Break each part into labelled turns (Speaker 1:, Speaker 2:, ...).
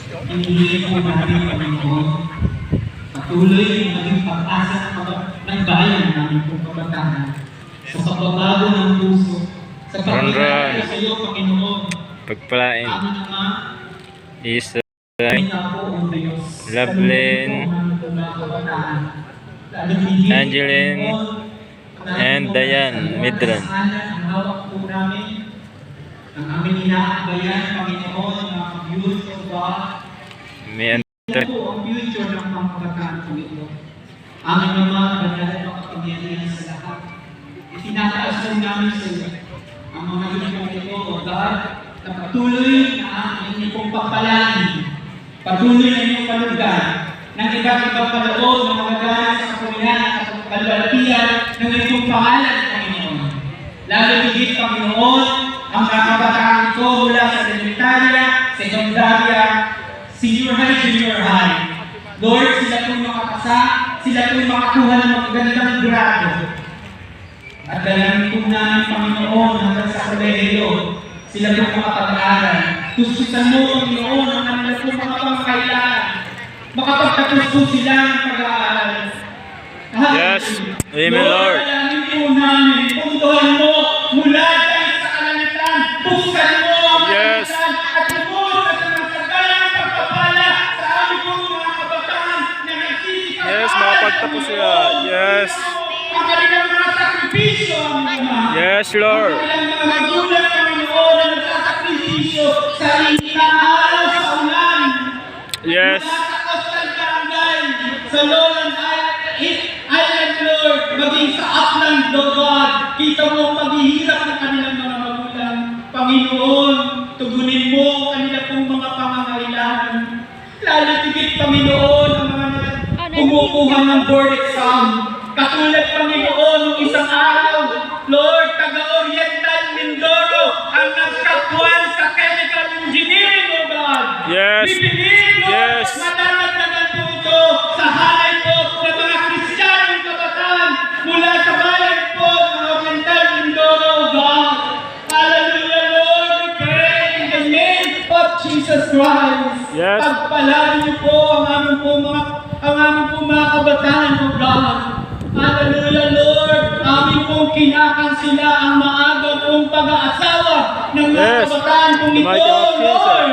Speaker 1: Hinihiling po namin, Panginoon, patuloy yung maging pag-asa ng bayan namin pong kabataan sa pagbabago ng puso, sa pagkakita sa iyo, Panginoon.
Speaker 2: Pagpalain.
Speaker 1: Amin naman,
Speaker 2: Isa.
Speaker 1: Lovelyn,
Speaker 2: Angeline, and Diane Midran.
Speaker 1: Ang hawak po namin, ang aming inaagayan, Panginoon, ng youth of God.
Speaker 2: May
Speaker 1: Ito po ang future ng mga kabataan po ito. Amin naman, banal at makapangyarihan sa lahat. Itinataas po namin sa iyo ang mga youth po ito, O God, na patuloy na inyong pong pagpalain. Patuloy na inyong palugad ng iba't ibang panood ng mga ganap sa kapulihan at kalwalatian ng inyong pangalan, Panginoon. Lalo higit, Panginoon, ang mga kabataan ito mula sa elementarya, sekundarya, senior high, junior high. Lord, sila pong makapasa, sila pong makakuha ng magagandang grado. At dalangin po namin, Panginoon, hanggang sa kolehiyo, sila pong makapag-aaral. Tususan mo, Panginoon, ang kanila pong mga pangkailangan. Makapagtapos po sila ng pag-aaral.
Speaker 2: Yes. Amen, Lord.
Speaker 1: Dalangin po namin, puntuhan mo mula dahil sa kalangitan. Buksan mo ang kalangitan at tumulong sa nasagalang pagpapala sa aming pong mga kabataan na nagsisikap.
Speaker 2: Yes, makapagtapos sila. Yes.
Speaker 1: Ang kanilang mga sakripisyo, aming Ama.
Speaker 2: Yes, Lord.
Speaker 1: Ang kanilang mga magulang, Panginoon, na nagsasakripisyo sa ilang araw sa ulan.
Speaker 2: Yes.
Speaker 1: Mula sa coastal barangay, sa lowland island, Lord, maging sa upland, Lord God. Kita mo ang paghihirap ng kanilang mga magulang. Panginoon, tugunin mo ang kanila pong mga pangangailangan. Lalo tigit, Panginoon, ang mga kumukuha ng board exam. Katulad, Panginoon, ng isang araw, Lord, taga-Oriental Mindoro, ang nagkakuan sa chemical engineering, O God.
Speaker 2: Yes.
Speaker 1: Bibigyan mo,
Speaker 2: Yes.
Speaker 1: madadagdagan po ito sa hanay po ng mga Kristiyanong kabataan mula sa bayan po ng Oriental Mindoro, O God. Hallelujah, Lord, we pray in the name of Jesus Christ.
Speaker 2: Yes.
Speaker 1: Pagpalain niyo po ang aming po mga kabataan, O God. Hallelujah, Lord. Amin pong kinakansila ang maaga pong pag-aasawa ng mga kabataan pong ito, Lord.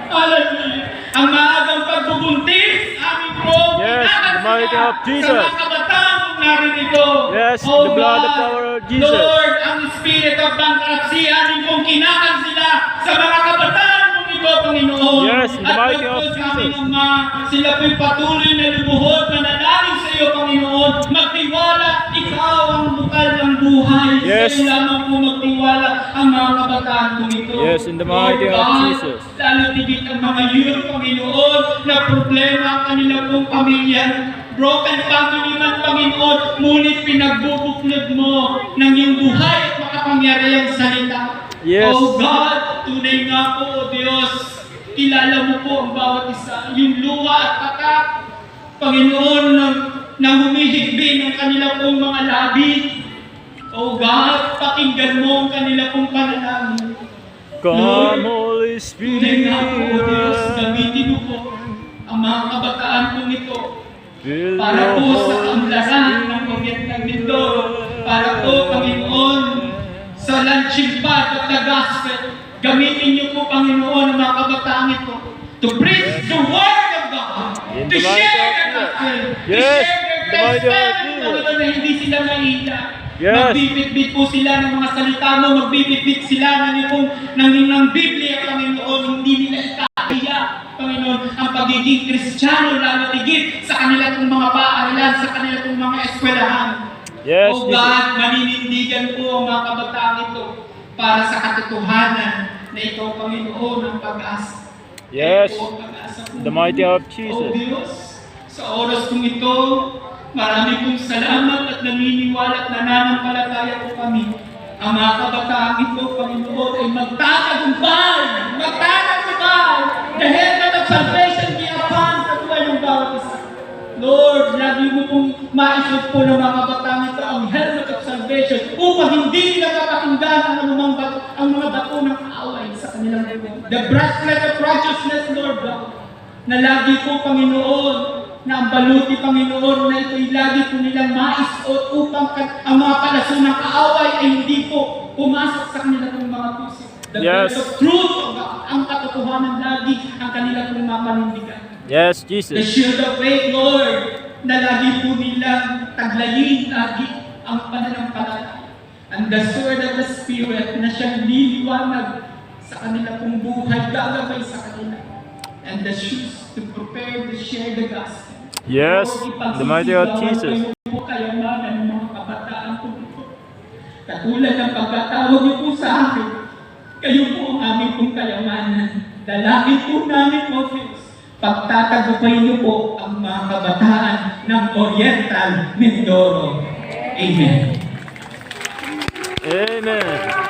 Speaker 1: Hallelujah. Ang maagang pagbubuntis, amin pong kinakansila sa mga kabataan pong narinito.
Speaker 2: Yes,
Speaker 1: Oh,
Speaker 2: the blood
Speaker 1: God,
Speaker 2: of our Jesus.
Speaker 1: Lord, ang spirit of bankruptcy, amin pong kinakansila sa mga kabataan pong ito, Panginoon.
Speaker 2: Yes, in the
Speaker 1: At
Speaker 2: mighty of
Speaker 1: pagkos kami,
Speaker 2: Jesus.
Speaker 1: Ama, sila po'y patuloy na lubuhod, manalangin sa iyo, Panginoon. Magtiwala, ikaw ang bukal ng buhay.
Speaker 2: Yes.
Speaker 1: Sa iyo lamang po magtiwala ang mga kabataan kong ito.
Speaker 2: Yes, in the mighty
Speaker 1: Lord
Speaker 2: of
Speaker 1: God,
Speaker 2: Jesus.
Speaker 1: lalo tigit ang mga youth, Panginoon, na problema ang kanilang pong pamilya. Broken family man, Panginoon, ngunit pinagbubuklod mo ng iyong buhay at makapangyarihang salita.
Speaker 2: Yes.
Speaker 1: Oh God, tunay nga po, O Diyos, kilala mo po ang bawat isa, yung luha at tatak, Panginoon, na humihigbi ng kanila pong mga labi. Oh God, pakinggan mo ang kanila pong panalangin.
Speaker 2: Come, Holy
Speaker 1: Tunay nga po, O Diyos,
Speaker 2: Spirit.
Speaker 1: gamitin mo po ang mga kabataan pong ito
Speaker 2: Fill
Speaker 1: para po
Speaker 2: your
Speaker 1: sa
Speaker 2: Holy
Speaker 1: kaunlaran ng Oriental Mindoro, para po, Panginoon, sa launching pad of the gospel. Gamitin niyo po, Panginoon, ang mga kabataan ito to preach the word of God,
Speaker 2: In
Speaker 1: to
Speaker 2: the mighty
Speaker 1: share
Speaker 2: of
Speaker 1: the
Speaker 2: Jesus.
Speaker 1: gospel, to
Speaker 2: Yes,
Speaker 1: share their
Speaker 2: in the mighty of
Speaker 1: testimony,
Speaker 2: Jesus.
Speaker 1: Panginoon, na hindi sila mahina.
Speaker 2: Yes.
Speaker 1: Magbibitbit po sila ng mga salita mo, magbibitbit sila ng Biblia, Panginoon, hindi nila ikahiya, Panginoon, ang pagiging Kristiyano, lalo tigit sa kanila pong mga paaralan, sa kanila pong mga eskwelahan.
Speaker 2: Yes,
Speaker 1: O God, maninindigan po ang mga kabataan ito para sa katotohanan na ito, Panginoon, ang pag-asa.
Speaker 2: Yes.
Speaker 1: Ito ang pag-asa po.
Speaker 2: The mighty of
Speaker 1: O
Speaker 2: Jesus.
Speaker 1: Diyos, sa oras kong ito, marami pong salamat at naniniwala at nananampalataya po kami. Ang mga kabataan ito, Panginoon, ay magtatagumpay! Magtatagumpay! The helmet of salvation be upon sa buhay ng bawat isa. Lord, lagi mo pong maisot po ng mga kabataan ito ang helmet of salvation upang hindi nila kapakinggan ang mga bato ng away sa kanilang buhay. The breastplate of righteousness, Lord God. na lagi po, Panginoon, na ang baluti, Panginoon, na ito'y lagi po nilang maisuot upang ang mga palasunang kaaway ay hindi po pumasok sa kanilang mga puso. The
Speaker 2: Yes.
Speaker 1: voice of truth, ang katotohanan lagi ang kanilang mapanindigan.
Speaker 2: Yes,
Speaker 1: The
Speaker 2: Jesus.
Speaker 1: shield of faith, Lord, na lagi po nilang taglayin lagi ang pananampalataya. And the sword of the Spirit na siyang liliwanag sa kanila pong buhay, gagabay sa kanila. And the shoes to prepare to share the gospel.
Speaker 2: Yes,
Speaker 1: Lord,
Speaker 2: the mighty God Jesus.
Speaker 1: kayo po kayamanan ng mga kabataan po ito. Katulad ng pagkatawag niyo po sa akin, kayo po ang aming pong kayamanan. Dalangin po namin, O Diyos, pagtatagumpay niyo po ang mga kabataan ng Oriental Mindoro. Amen.
Speaker 2: Amen.